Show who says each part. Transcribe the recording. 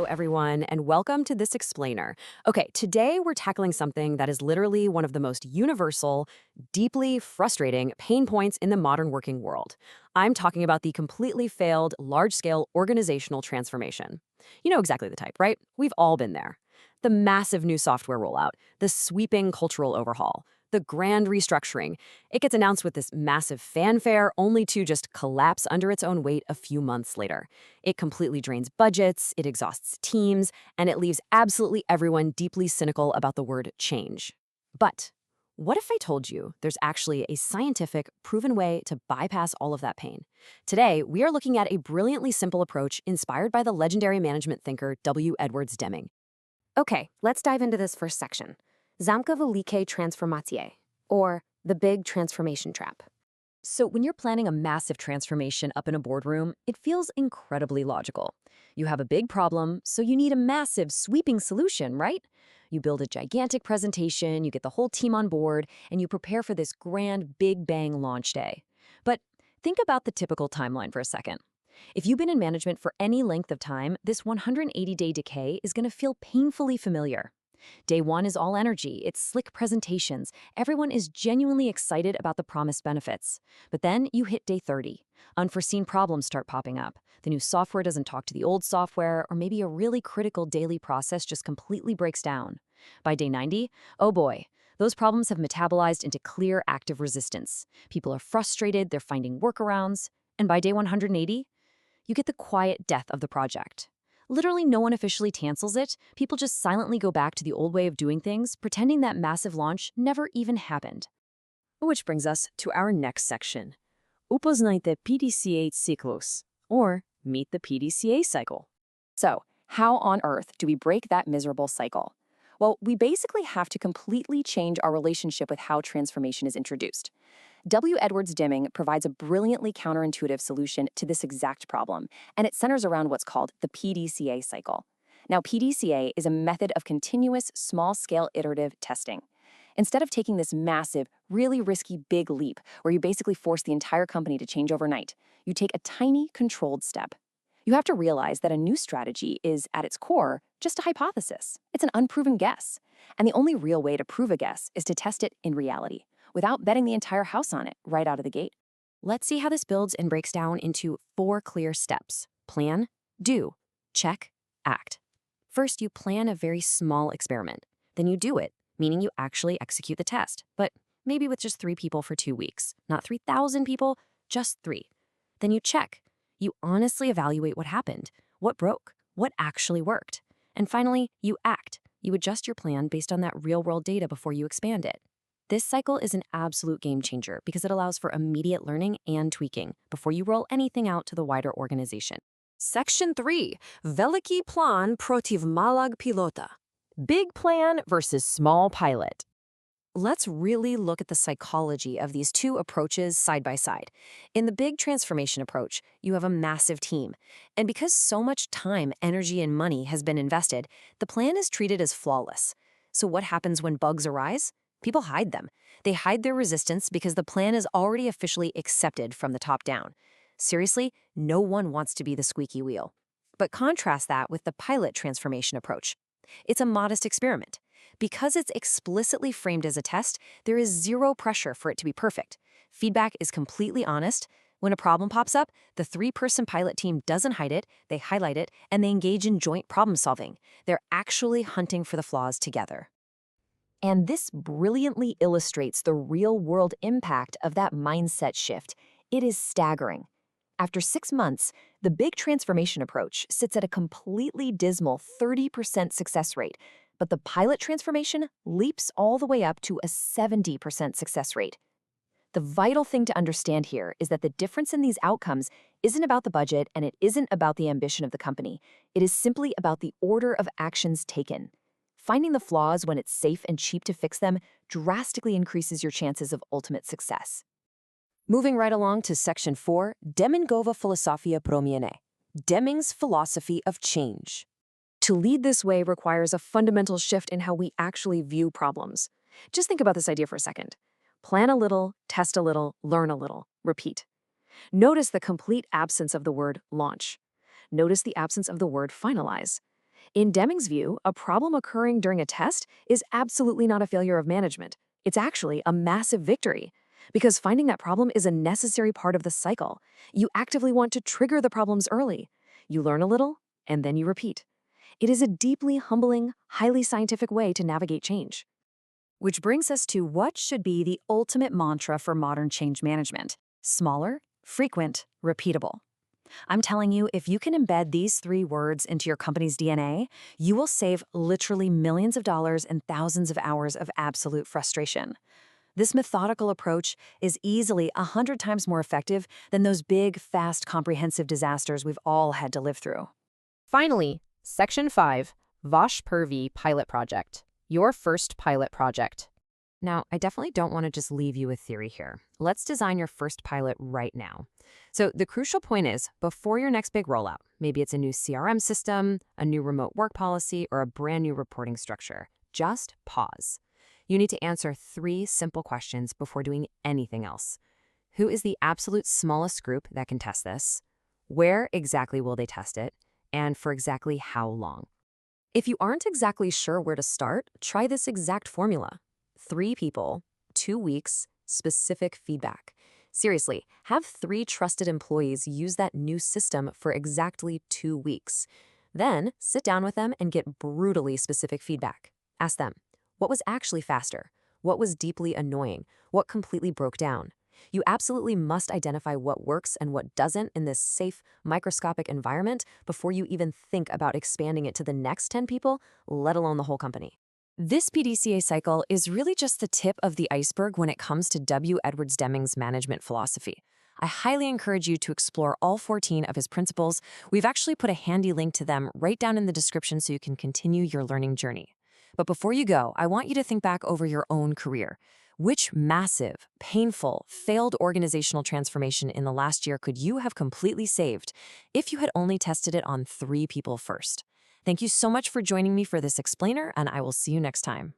Speaker 1: everyone, and welcome to this explainer. Okay, today we're tackling something that is literally one of the most universal, deeply frustrating pain points in the modern working world. I'm talking about the completely failed, large-scale organizational transformation. You know exactly the type, right? We've all been there. The massive new software rollout, the sweeping cultural overhaul, the grand restructuring. It gets announced with this massive fanfare, only to just collapse under its own weight a few months later. It completely drains budgets, it exhausts teams, and it leaves absolutely everyone deeply cynical about the word change. But what if I told you there's actually a scientific, proven way to bypass all of that pain? Today, we are looking at a brilliantly simple approach inspired by the legendary management thinker W. Edwards Deming.
Speaker 2: Okay, let's dive into this first section. Zamka Velike Transformatie, or the big transformation trap.
Speaker 1: So, when you're planning a massive transformation up in a boardroom, it feels incredibly logical. You have a big problem, so you need a massive, sweeping solution, right? You build a gigantic presentation, you get the whole team on board, and you prepare for this grand Big Bang launch day. But think about the typical timeline for a second. If you've been in management for any length of time, this 180-day decay is going to feel painfully familiar. Day one is all energy, it's slick presentations, everyone is genuinely excited about the promised benefits. But then you hit day 30. Unforeseen problems start popping up. The new software doesn't talk to the old software, or maybe a really critical daily process just completely breaks down. By day 90, oh boy, those problems have metabolized into clear active resistance. People are frustrated, they're finding workarounds. And by day 180, you get the quiet death of the project. Literally no one officially cancels it, people just silently go back to the old way of doing things, pretending that massive launch never even happened. Which brings us to our next section. Upoznajte PDCA cyklus, or meet the PDCA cycle.
Speaker 3: So, how on earth do we break that miserable cycle? Well, we basically have to completely change our relationship with how transformation is introduced. W. Edwards Deming provides a brilliantly counterintuitive solution to this exact problem, and it centers around what's called the PDCA cycle. Now, PDCA is a method of continuous, small-scale iterative testing. Instead of taking this massive, really risky big leap where you basically force the entire company to change overnight, you take a tiny, controlled step. You have to realize that a new strategy is, at its core, just a hypothesis. It's an unproven guess. And the only real way to prove a guess is to test it in reality, without betting the entire house on it right out of the gate.
Speaker 1: Let's see how this builds and breaks down into 4 clear steps. Plan, do, check, act. First, you plan a very small experiment. Then you do it, meaning you actually execute the test, but maybe with just 3 people for 2 weeks. Not 3,000 people, just 3. Then you check. You honestly evaluate what happened, what broke, what actually worked. And finally, you act. You adjust your plan based on that real-world data before you expand it. This cycle is an absolute game changer because it allows for immediate learning and tweaking before you roll anything out to the wider organization. Section 3. Veliki plan protiv malag pilota. Big plan versus small pilot. Let's really look at the psychology of these two approaches side by side. In the big transformation approach, you have a massive team. And because so much time, energy, and money has been invested, the plan is treated as flawless. So what happens when bugs arise? People hide them. They hide their resistance because the plan is already officially accepted from the top down. Seriously, no one wants to be the squeaky wheel. But contrast that with the pilot transformation approach. It's a modest experiment. Because it's explicitly framed as a test, there is zero pressure for it to be perfect. Feedback is completely honest. When a problem pops up, the 3-person pilot team doesn't hide it, they highlight it, and they engage in joint problem solving. They're actually hunting for the flaws together. And this brilliantly illustrates the real-world impact of that mindset shift. It is staggering. After 6 months, the big transformation approach sits at a completely dismal 30% success rate, but the pilot transformation leaps all the way up to a 70% success rate. The vital thing to understand here is that the difference in these outcomes isn't about the budget and it isn't about the ambition of the company. It is simply about the order of actions taken. Finding the flaws when it's safe and cheap to fix them drastically increases your chances of ultimate success. Moving right along to Section 4, Demingova Filosofia Promiene, Deming's philosophy of change. To lead this way requires a fundamental shift in how we actually view problems. Just think about this idea for a second. Plan a little, test a little, learn a little, repeat. Notice the complete absence of the word launch. Notice the absence of the word finalize.
Speaker 2: In Deming's view, a problem occurring during a test is absolutely not a failure of management. It's actually a massive victory. Because finding that problem is a necessary part of the cycle. You actively want to trigger the problems early. You learn a little, and then you repeat. It is a deeply humbling, highly scientific way to navigate change.
Speaker 1: Which brings us to what should be the ultimate mantra for modern change management: smaller, frequent, repeatable. I'm telling you, if you can embed these three words into your company's DNA, you will save literally millions of dollars and thousands of hours of absolute frustration. This methodical approach is easily 100 times more effective than those big, fast, comprehensive disasters we've all had to live through.
Speaker 3: Finally, Section 5, Vosh Purvi Pilot Project. Your first pilot project.
Speaker 1: Now, I definitely don't want to just leave you with theory here. Let's design your first pilot right now. So the crucial point is, before your next big rollout, maybe it's a new CRM system, a new remote work policy, or a brand new reporting structure, just pause. You need to answer 3 simple questions before doing anything else. Who is the absolute smallest group that can test this? Where exactly will they test it? And for exactly how long? If you aren't exactly sure where to start, try this exact formula. 3 people, 2 weeks, specific feedback. Seriously, have 3 trusted employees use that new system for exactly 2 weeks. Then sit down with them and get brutally specific feedback. Ask them, what was actually faster? What was deeply annoying? What completely broke down? You absolutely must identify what works and what doesn't in this safe, microscopic environment before you even think about expanding it to the next 10 people, let alone the whole company. This PDCA cycle is really just the tip of the iceberg when it comes to W. Edwards Deming's management philosophy. I highly encourage you to explore all 14 of his principles. We've actually put a handy link to them right down in the description so you can continue your learning journey. But before you go, I want you to think back over your own career. Which massive, painful, failed organizational transformation in the last year could you have completely saved if you had only tested it on 3 people first? Thank you so much for joining me for this explainer, and I will see you next time.